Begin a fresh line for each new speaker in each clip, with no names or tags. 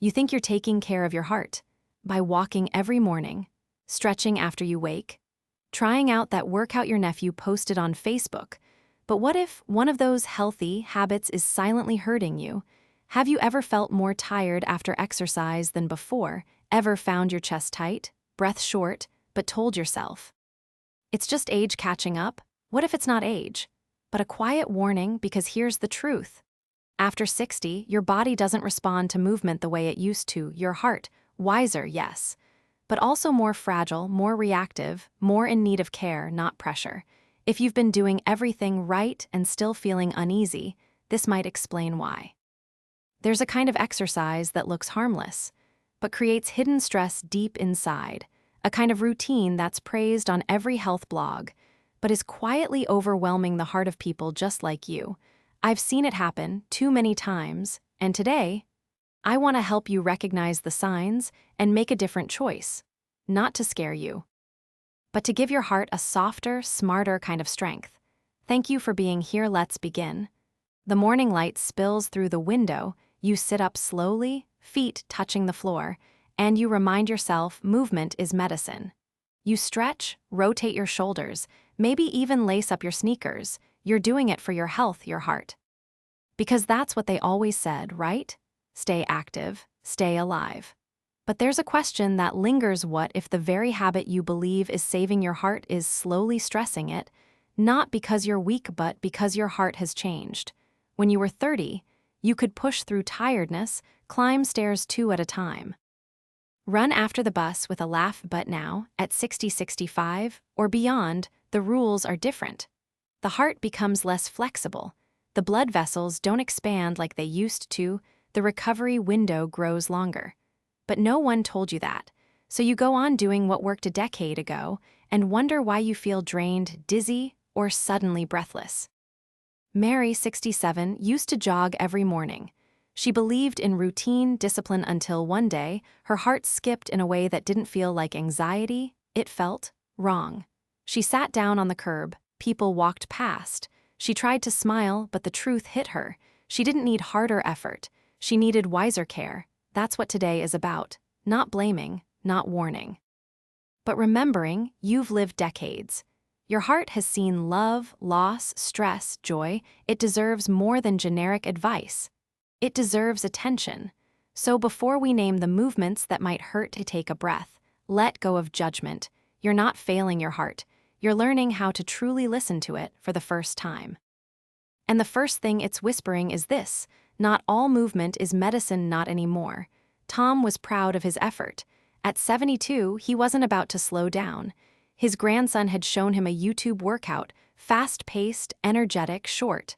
You think you're taking care of your heart by walking every morning, stretching after you wake, trying out that workout your nephew posted on Facebook. But what if one of those healthy habits is silently hurting you? Have you ever felt more tired after exercise than before? Ever found your chest tight, breath short, but told yourself, it's just age catching up? What if it's not age, but a quiet warning? Because here's the truth. After 60, your body doesn't respond to movement the way it used to. Your heart, wiser, yes, but also more fragile, more reactive, more in need of care, not pressure. If you've been doing everything right and still feeling uneasy, this might explain why. There's a kind of exercise that looks harmless, but creates hidden stress deep inside, a kind of routine that's praised on every health blog, but is quietly overwhelming the heart of people just like you. I've seen it happen too many times, and today, I want to help you recognize the signs and make a different choice, not to scare you, but to give your heart a softer, smarter kind of strength. Thank you for being here. Let's begin. The morning light spills through the window. You sit up slowly, feet touching the floor, and you remind yourself movement is medicine. You stretch, rotate your shoulders, maybe even lace up your sneakers. You're doing it for your health, your heart. Because that's what they always said, right? Stay active, stay alive. But there's a question that lingers. What if the very habit you believe is saving your heart is slowly stressing it, not because you're weak but because your heart has changed? When you were 30, you could push through tiredness, climb stairs 2 at a time, run after the bus with a laugh, but now, at 60, 65, or beyond, the rules are different. The heart becomes less flexible. The blood vessels don't expand like they used to. The recovery window grows longer. But no one told you that. So you go on doing what worked a decade ago and wonder why you feel drained, dizzy, or suddenly breathless. Mary, 67, used to jog every morning. She believed in routine, discipline until one day, her heart skipped in a way that didn't feel like anxiety. It felt wrong. She sat down on the curb. People walked past. She tried to smile, but the truth hit her. She didn't need harder effort. She needed wiser care. That's what today is about. Not blaming, not warning, but remembering you've lived decades. Your heart has seen love, loss, stress, joy. It deserves more than generic advice. It deserves attention. So before we name the movements that might hurt, to take a breath. Let go of judgment. You're not failing your heart. You're learning how to truly listen to it for the first time. And the first thing it's whispering is this: not all movement is medicine, not anymore. Tom was proud of his effort. At 72, he wasn't about to slow down. His grandson had shown him a YouTube workout, fast-paced, energetic, short.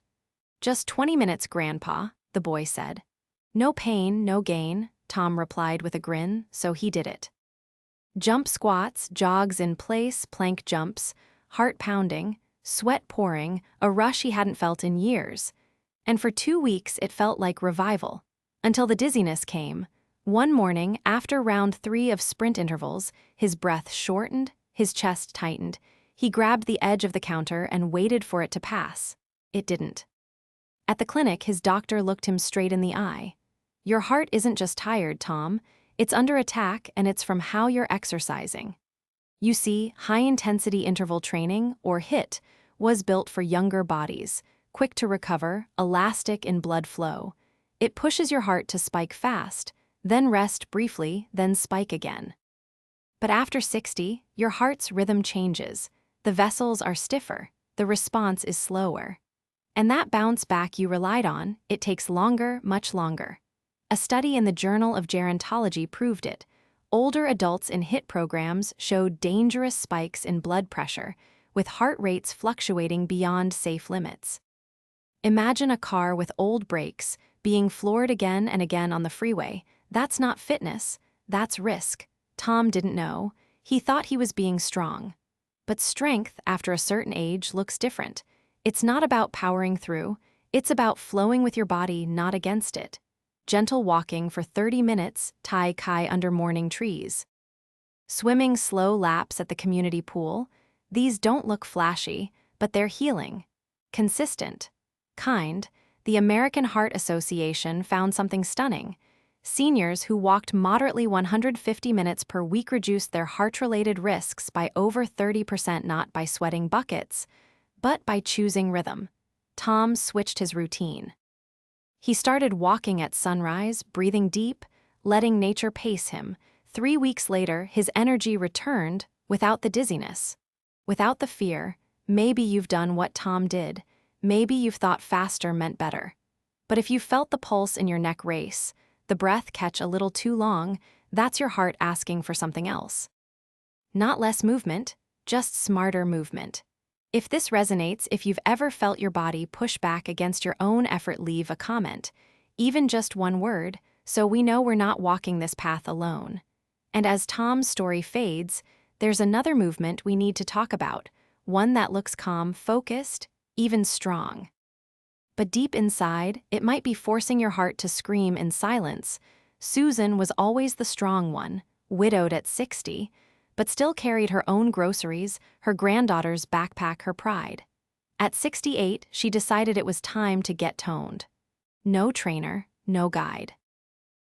Just 20 minutes, Grandpa, the boy said. No pain, no gain, Tom replied with a grin, so he did it. Jump squats, jogs in place, plank jumps, heart pounding, sweat pouring, a rush he hadn't felt in years. And for 2 weeks it felt like revival, until the dizziness came. One morning, after round 3 of sprint intervals, his breath shortened, his chest tightened. He grabbed the edge of the counter and waited for it to pass. It didn't. At the clinic, his doctor looked him straight in the eye. Your heart isn't just tired, Tom. It's under attack, and it's from how you're exercising. You see, high-intensity interval training, or HIIT, was built for younger bodies, quick to recover, elastic in blood flow. It pushes your heart to spike fast, then rest briefly, then spike again. But after 60, your heart's rhythm changes. The vessels are stiffer, the response is slower. And that bounce back you relied on, it takes longer, much longer. A study in the Journal of Gerontology proved it. Older adults in HIIT programs showed dangerous spikes in blood pressure, with heart rates fluctuating beyond safe limits. Imagine a car with old brakes being floored again and again on the freeway. That's not fitness, that's risk. Tom didn't know. He thought he was being strong. But strength, after a certain age, looks different. It's not about powering through. It's about flowing with your body, not against it. Gentle walking for 30 minutes, tai chi under morning trees. Swimming slow laps at the community pool. These don't look flashy, but they're healing. Consistent. Kind. The American Heart Association found something stunning. Seniors who walked moderately 150 minutes per week reduced their heart-related risks by over 30%, not by sweating buckets, but by choosing rhythm. Tom switched his routine. He started walking at sunrise, breathing deep, letting nature pace him. 3 weeks later, his energy returned without the dizziness, without the fear. Maybe you've done what Tom did. Maybe you've thought faster meant better. But if you felt the pulse in your neck race, the breath catch a little too long, that's your heart asking for something else. Not less movement, just smarter movement. If this resonates, if you've ever felt your body push back against your own effort, leave a comment, even just one word, so we know we're not walking this path alone. And as Tom's story fades, there's another movement we need to talk about, one that looks calm, focused, even strong. But deep inside, it might be forcing your heart to scream in silence. Susan was always the strong one, widowed at 60, but still carried her own groceries, her granddaughter's backpack, her pride. At 68, she decided it was time to get toned. No trainer, no guide.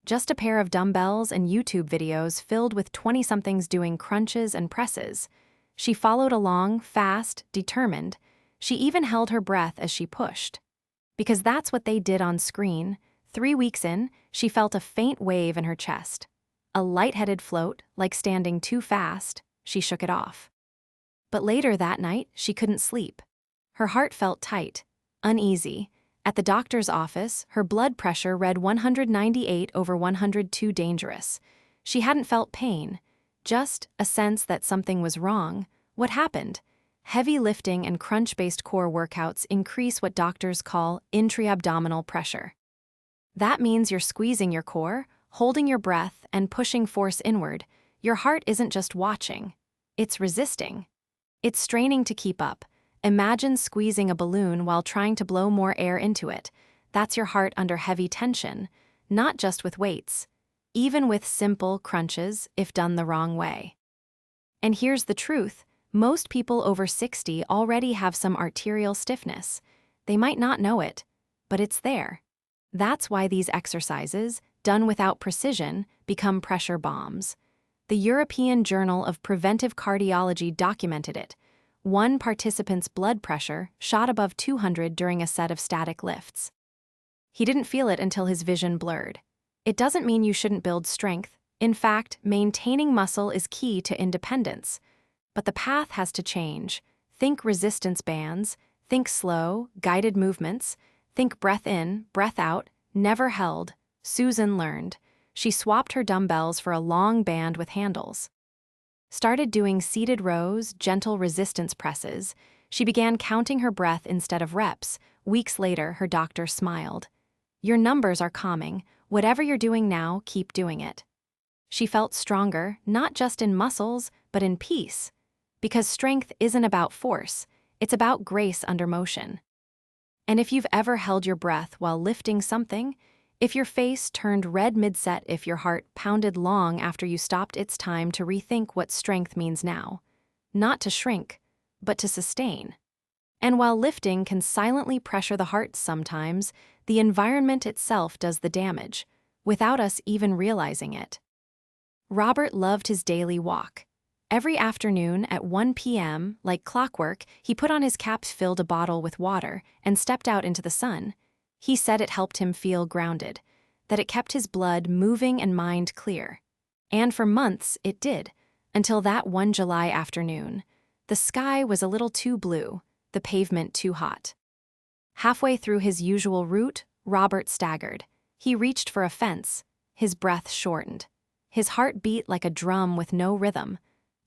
Just a pair of dumbbells and YouTube videos filled with 20-somethings doing crunches and presses. She followed along, fast, determined. She even held her breath as she pushed. Because that's what they did on screen. 3 weeks in, she felt a faint wave in her chest. A lightheaded float, like standing too fast. She shook it off. But later that night, she couldn't sleep. Her heart felt tight, uneasy. At the doctor's office, her blood pressure read 198/102, dangerous. She hadn't felt pain, just a sense that something was wrong. What happened? Heavy lifting and crunch-based core workouts increase what doctors call intra-abdominal pressure. That means you're squeezing your core, holding your breath, and pushing force inward. Your heart isn't just watching. It's resisting. It's straining to keep up. Imagine squeezing a balloon while trying to blow more air into it. That's your heart under heavy tension, not just with weights, even with simple crunches if done the wrong way. And here's the truth. Most people over 60 already have some arterial stiffness. They might not know it, but it's there. That's why these exercises, done without precision, become pressure bombs. The European Journal of Preventive Cardiology documented it. One participant's blood pressure shot above 200 during a set of static lifts. He didn't feel it until his vision blurred. It doesn't mean you shouldn't build strength. In fact, maintaining muscle is key to independence. But the path has to change. Think resistance bands, think slow, guided movements, think breath in, breath out, never held. Susan learned. She swapped her dumbbells for a long band with handles. Started doing seated rows, gentle resistance presses. She began counting her breath instead of reps. Weeks later, her doctor smiled. Your numbers are calming. Whatever you're doing now, keep doing it. She felt stronger, not just in muscles, but in peace. Because strength isn't about force, it's about grace under motion. And if you've ever held your breath while lifting something, if your face turned red mid-set, if your heart pounded long after you stopped, it's time to rethink what strength means now. Not to shrink, but to sustain. And while lifting can silently pressure the heart sometimes, the environment itself does the damage, without us even realizing it. Robert loved his daily walk. Every afternoon at 1 p.m., like clockwork, he put on his cap, filled a bottle with water, and stepped out into the sun. He said it helped him feel grounded, that it kept his blood moving and mind clear. And for months it did, until that one July afternoon. The sky was a little too blue, the pavement too hot. Halfway through his usual route, Robert staggered. He reached for a fence. His breath shortened. His heart beat like a drum with no rhythm.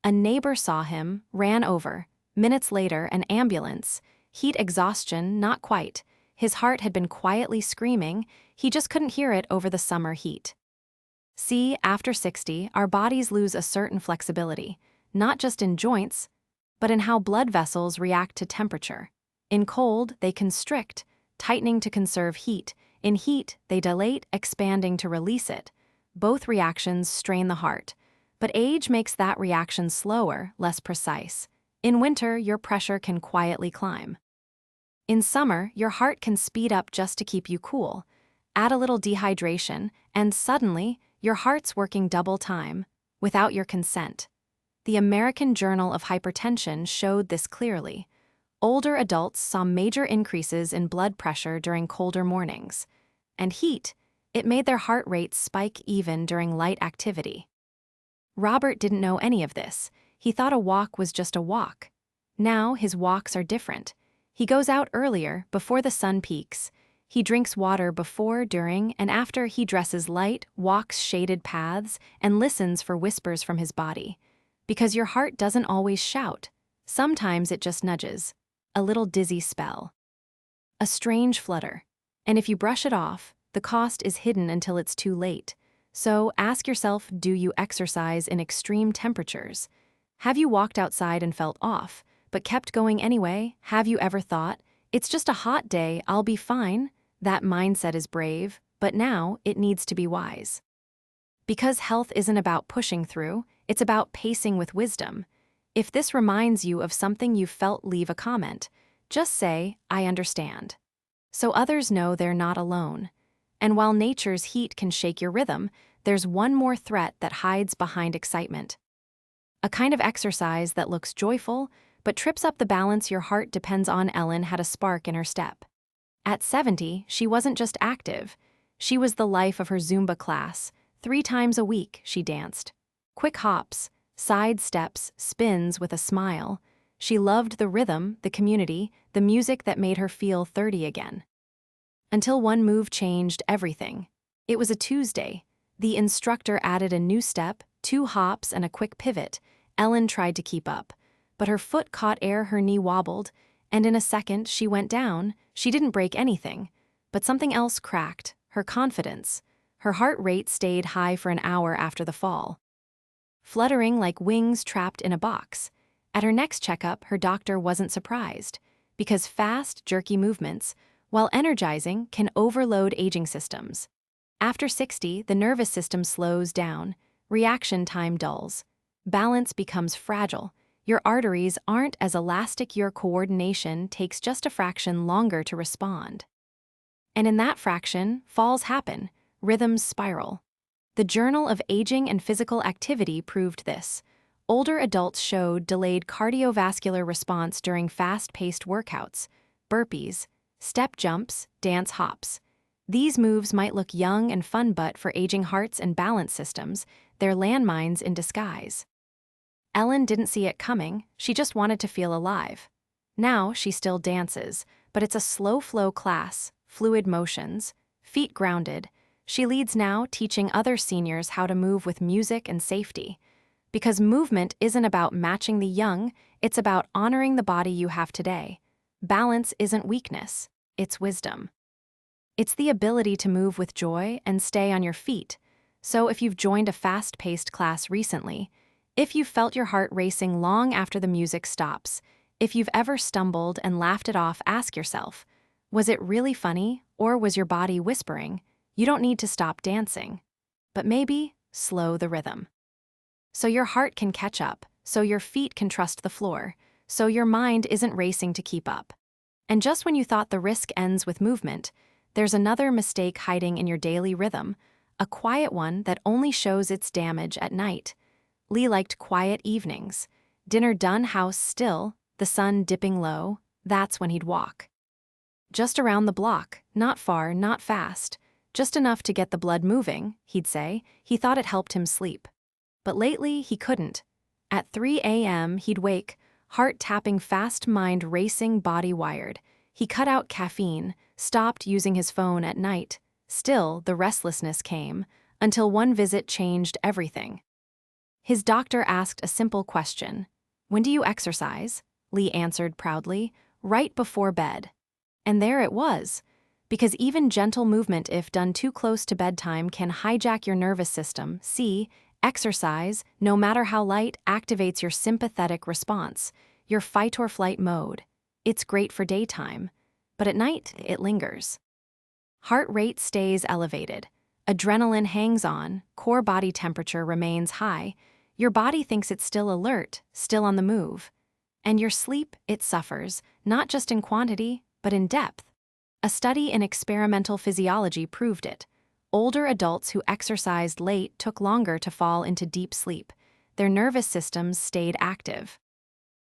A neighbor saw him, ran over. Minutes later, an ambulance. Heat exhaustion, not quite. His heart had been quietly screaming. He just couldn't hear it over the summer heat. See, after 60, our bodies lose a certain flexibility, not just in joints, but in how blood vessels react to temperature. In cold, they constrict, tightening to conserve heat. In heat, they dilate, expanding to release it. Both reactions strain the heart. But age makes that reaction slower, less precise. In winter, your pressure can quietly climb. In summer, your heart can speed up just to keep you cool. Add a little dehydration, and suddenly, your heart's working double time, without your consent. The American Journal of Hypertension showed this clearly. Older adults saw major increases in blood pressure during colder mornings. And heat, it made their heart rates spike even during light activity. Robert didn't know any of this. He thought a walk was just a walk. Now his walks are different. He goes out earlier, before the sun peaks. He drinks water before, during, and after. He dresses light, walks shaded paths, and listens for whispers from his body. Because your heart doesn't always shout. Sometimes it just nudges. A little dizzy spell. A strange flutter. And if you brush it off, the cost is hidden until it's too late. So ask yourself, do you exercise in extreme temperatures? Have you walked outside and felt off, but kept going anyway? Have you ever thought, it's just a hot day, I'll be fine? That mindset is brave, but now it needs to be wise. Because health isn't about pushing through, it's about pacing with wisdom. If this reminds you of something you felt, leave a comment. Just say, I understand. So others know they're not alone. And while nature's heat can shake your rhythm, there's one more threat that hides behind excitement. A kind of exercise that looks joyful, but trips up the balance your heart depends on. Ellen had a spark in her step. At 70, she wasn't just active. She was the life of her Zumba class. 3 times a week, she danced. Quick hops, side steps, spins with a smile. She loved the rhythm, the community, the music that made her feel 30 again. Until one move changed everything. It was a Tuesday. The instructor added a new step, 2 hops, and a quick pivot. Ellen tried to keep up, but her foot caught air, her knee wobbled, and in a second she went down. She didn't break anything, but something else cracked, her confidence. Her heart rate stayed high for an hour after the fall, fluttering like wings trapped in a box. At her next checkup, her doctor wasn't surprised, because fast, jerky movements, while energizing, can overload aging systems. After 60, the nervous system slows down, reaction time dulls, balance becomes fragile, your arteries aren't as elastic, your coordination takes just a fraction longer to respond. And in that fraction, falls happen, rhythms spiral. The Journal of Aging and Physical Activity proved this. Older adults showed delayed cardiovascular response during fast-paced workouts, burpees, step jumps, dance hops. These moves might look young and fun, but for aging hearts and balance systems, they're landmines in disguise. Ellen didn't see it coming, she just wanted to feel alive. Now she still dances, but it's a slow-flow class, fluid motions, feet grounded. She leads now, teaching other seniors how to move with music and safety. Because movement isn't about matching the young, it's about honoring the body you have today. Balance isn't weakness, it's wisdom. It's the ability to move with joy and stay on your feet. So if you've joined a fast-paced class recently, if you've felt your heart racing long after the music stops, if you've ever stumbled and laughed it off, ask yourself, was it really funny, or was your body whispering? You don't need to stop dancing, but maybe slow the rhythm. So your heart can catch up, so your feet can trust the floor, so your mind isn't racing to keep up. And just when you thought the risk ends with movement, there's another mistake hiding in your daily rhythm, a quiet one that only shows its damage at night. Lee liked quiet evenings. Dinner done, house still, the sun dipping low, that's when he'd walk. Just around the block, not far, not fast, just enough to get the blood moving, he'd say. He thought it helped him sleep. But lately, he couldn't. At 3 a.m., he'd wake, heart tapping fast, mind racing, body wired. He cut out caffeine, stopped using his phone at night. Still, the restlessness came, until one visit changed everything. His doctor asked a simple question. When do you exercise? Lee answered proudly, right before bed. And there it was. Because even gentle movement, if done too close to bedtime, can hijack your nervous system. See, exercise, no matter how light, activates your sympathetic response, your fight or flight mode. It's great for daytime, but at night, it lingers. Heart rate stays elevated. Adrenaline hangs on, core body temperature remains high. Your body thinks it's still alert, still on the move. And your sleep, it suffers, not just in quantity, but in depth. A study in experimental physiology proved it. Older adults who exercised late took longer to fall into deep sleep. Their nervous systems stayed active.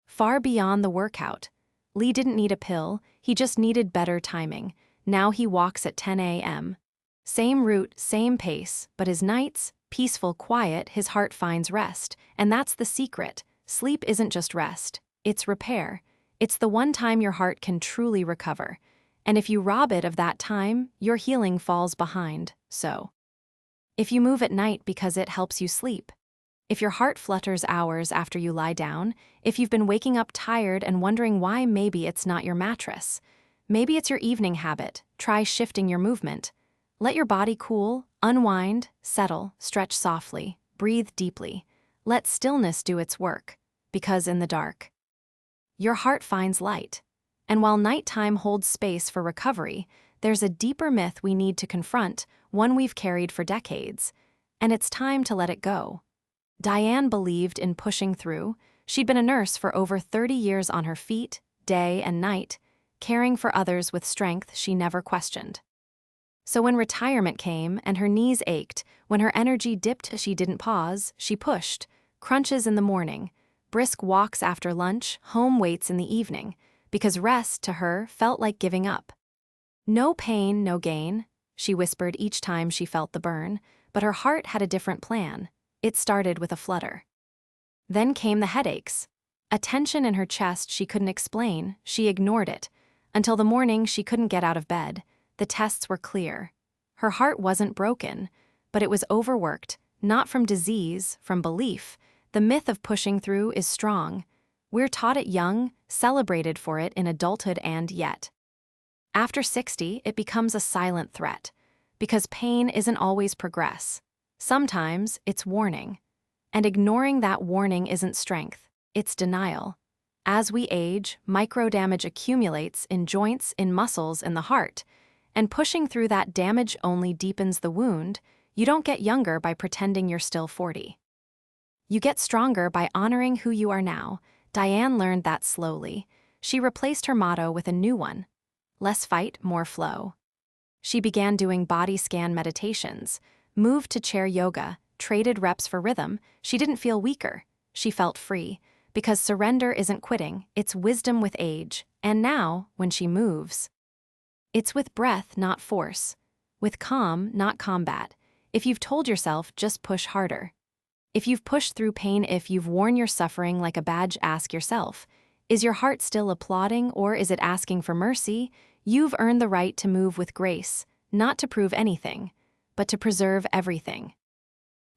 Far beyond the workout, Lee didn't need a pill, he just needed better timing. Now he walks at 10 a.m. Same route, same pace, but his nights, peaceful, quiet, his heart finds rest. And that's the secret. Sleep isn't just rest, it's repair. It's the one time your heart can truly recover. And if you rob it of that time, your healing falls behind. So, if you move at night because it helps you sleep, if your heart flutters hours after you lie down, if you've been waking up tired and wondering why, maybe it's not your mattress. Maybe it's your evening habit. Try shifting your movement. Let your body cool, unwind, settle, stretch softly, breathe deeply. Let stillness do its work, because in the dark, your heart finds light. And while nighttime holds space for recovery, there's a deeper myth we need to confront, one we've carried for decades. And it's time to let it go. Diane believed in pushing through. She'd been a nurse for over 30 years on her feet, day and night, caring for others with strength she never questioned. So when retirement came and her knees ached, when her energy dipped, she didn't pause, she pushed. Crunches in the morning, brisk walks after lunch, home weights in the evening, because rest to her felt like giving up. No pain, no gain, she whispered each time she felt the burn, but her heart had a different plan. It started with a flutter. Then came the headaches. A tension in her chest she couldn't explain, she ignored it. Until the morning she couldn't get out of bed. The tests were clear. Her heart wasn't broken, but it was overworked, not from disease, from belief. The myth of pushing through is strong. We're taught it young, celebrated for it in adulthood, and yet, after 60, it becomes a silent threat. Because pain isn't always progress. Sometimes it's warning. And ignoring that warning isn't strength, it's denial. As we age, microdamage accumulates in joints, in muscles, in the heart. And pushing through that damage only deepens the wound. You don't get younger by pretending you're still 40. You get stronger by honoring who you are now. Diane learned that slowly. She replaced her motto with a new one. Less fight, more flow. She began doing body scan meditations, moved to chair yoga, traded reps for rhythm. She didn't feel weaker. She felt free. Because surrender isn't quitting, it's wisdom with age. And now, when she moves, it's with breath, not force. With calm, not combat. If you've told yourself, just push harder. If you've pushed through pain, if you've worn your suffering like a badge, ask yourself, is your heart still applauding, or is it asking for mercy? You've earned the right to move with grace, not to prove anything, but to preserve everything.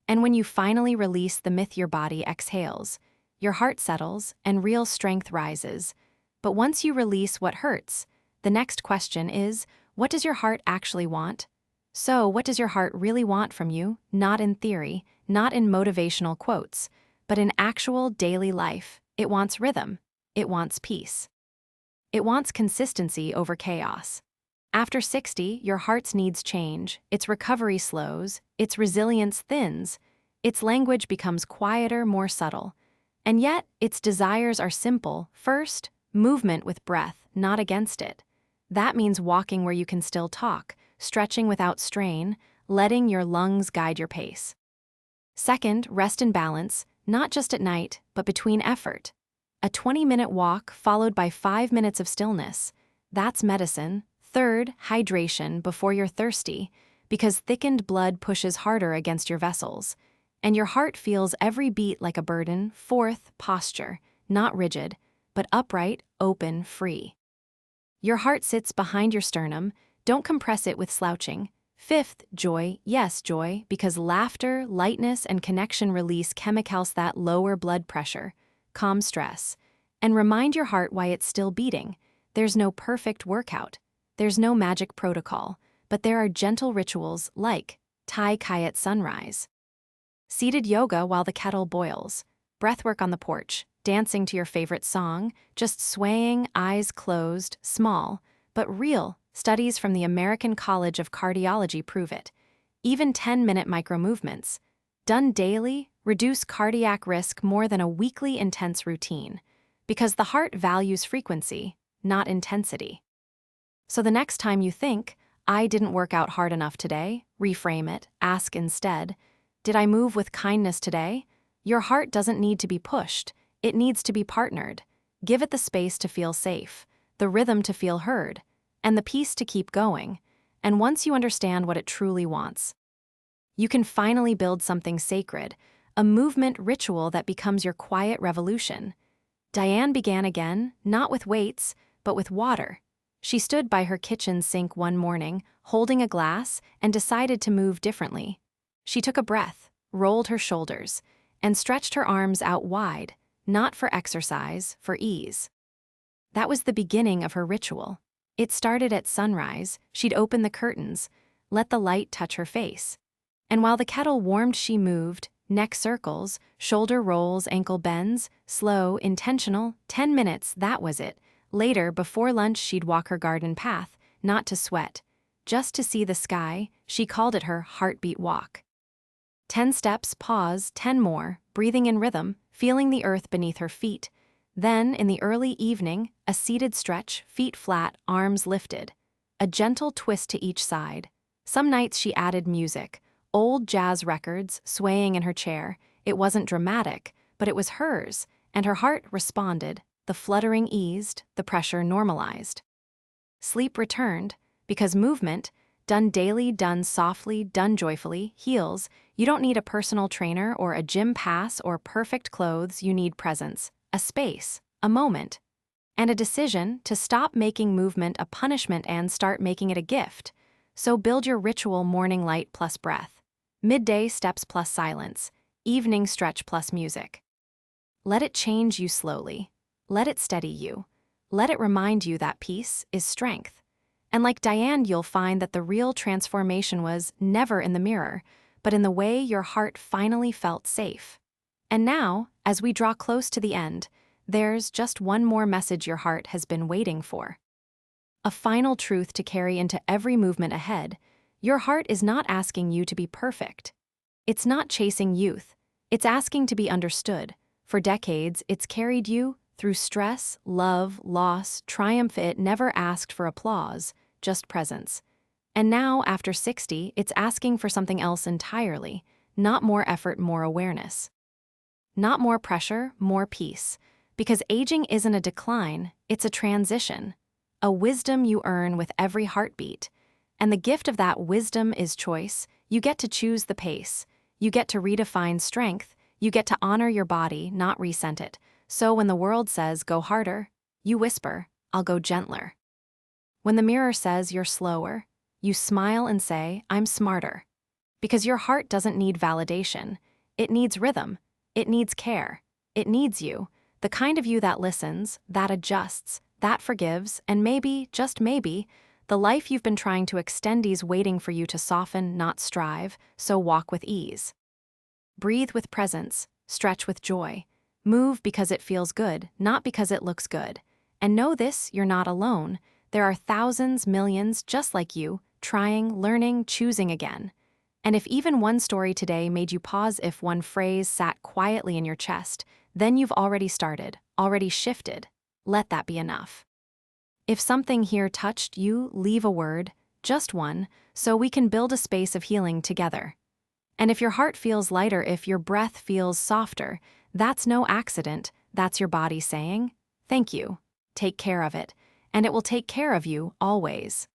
And when you finally release the myth, your body exhales, your heart settles, and real strength rises. But once you release what hurts, the next question is, what does your heart actually want? So, what does your heart really want from you? Not in theory, not in motivational quotes, but in actual daily life. It wants rhythm. It wants peace. It wants consistency over chaos. After 60, your heart's needs change, its recovery slows, its resilience thins, its language becomes quieter, more subtle. And yet, its desires are simple. First, movement with breath, not against it. That means walking where you can still talk, stretching without strain, letting your lungs guide your pace. Second, rest and balance, not just at night, but between effort. A 20-minute walk followed by 5 minutes of stillness. That's medicine. Third, hydration before you're thirsty, because thickened blood pushes harder against your vessels, and your heart feels every beat like a burden. Fourth, posture, not rigid, but upright, open, free. Your heart sits behind your sternum, don't compress it with slouching. Fifth, joy, yes, joy, because laughter, lightness, and connection release chemicals that lower blood pressure, calm stress, and remind your heart why it's still beating. There's no perfect workout. There's no magic protocol, but there are gentle rituals like Tai Chi at sunrise, seated yoga while the kettle boils, breathwork on the porch, dancing to your favorite song, just swaying, eyes closed, small, but real. Studies from the American College of Cardiology prove it. Even 10-minute micromovements, done daily, reduce cardiac risk more than a weekly intense routine, because the heart values frequency, not intensity. So the next time you think, I didn't work out hard enough today, reframe it, ask instead, did I move with kindness today? Your heart doesn't need to be pushed, it needs to be partnered. Give it the space to feel safe, the rhythm to feel heard, and the peace to keep going. And once you understand what it truly wants, you can finally build something sacred, a movement ritual that becomes your quiet revolution. Diane began again, not with weights, but with water. She stood by her kitchen sink one morning, holding a glass, and decided to move differently. She took a breath, rolled her shoulders, and stretched her arms out wide, not for exercise, for ease. That was the beginning of her ritual. It started at sunrise. She'd open the curtains, let the light touch her face. And while the kettle warmed, she moved, neck circles, shoulder rolls, ankle bends, slow, intentional, 10 minutes, that was it. Later, before lunch, she'd walk her garden path, not to sweat, just to see the sky. She called it her heartbeat walk. 10 steps, pause, 10 more, breathing in rhythm, feeling the earth beneath her feet. Then, in the early evening, a seated stretch, feet flat, arms lifted. A gentle twist to each side. Some nights she added music, old jazz records, swaying in her chair. It wasn't dramatic, but it was hers, and her heart responded. The fluttering eased, the pressure normalized. Sleep returned, because movement, done daily, done softly, done joyfully, heals. You don't need a personal trainer or a gym pass or perfect clothes. You need presence, a space, a moment, and a decision to stop making movement a punishment and start making it a gift. So build your ritual: morning light plus breath, midday steps plus silence, evening stretch plus music. Let it change you slowly. Let it steady you. Let it remind you that peace is strength. And like Diane, you'll find that the real transformation was never in the mirror, but in the way your heart finally felt safe. And now, as we draw close to the end, there's just one more message your heart has been waiting for. A final truth to carry into every movement ahead. Your heart is not asking you to be perfect. It's not chasing youth. It's asking to be understood. For decades, it's carried you through stress, love, loss, triumph. It never asked for applause, just presence. And now, after 60, it's asking for something else entirely. Not more effort, more awareness. Not more pressure, more peace. Because aging isn't a decline, it's a transition. A wisdom you earn with every heartbeat. And the gift of that wisdom is choice. You get to choose the pace. You get to redefine strength. You get to honor your body, not resent it. So when the world says, go harder, you whisper, I'll go gentler. When the mirror says you're slower, you smile and say, I'm smarter. Because your heart doesn't need validation. It needs rhythm. It needs care. It needs you. The kind of you that listens, that adjusts, that forgives, and maybe, just maybe, the life you've been trying to extend is waiting for you to soften, not strive, so walk with ease. Breathe with presence, stretch with joy. Move because it feels good, not because it looks good. And know this, you're not alone. There are thousands, millions, just like you, trying, learning, choosing again. And if even one story today made you pause, if one phrase sat quietly in your chest, then you've already started, already shifted. Let that be enough. If something here touched you, leave a word, just one, so we can build a space of healing together. And if your heart feels lighter, if your breath feels softer, that's no accident. That's your body saying, thank you. Take care of it, and it will take care of you always.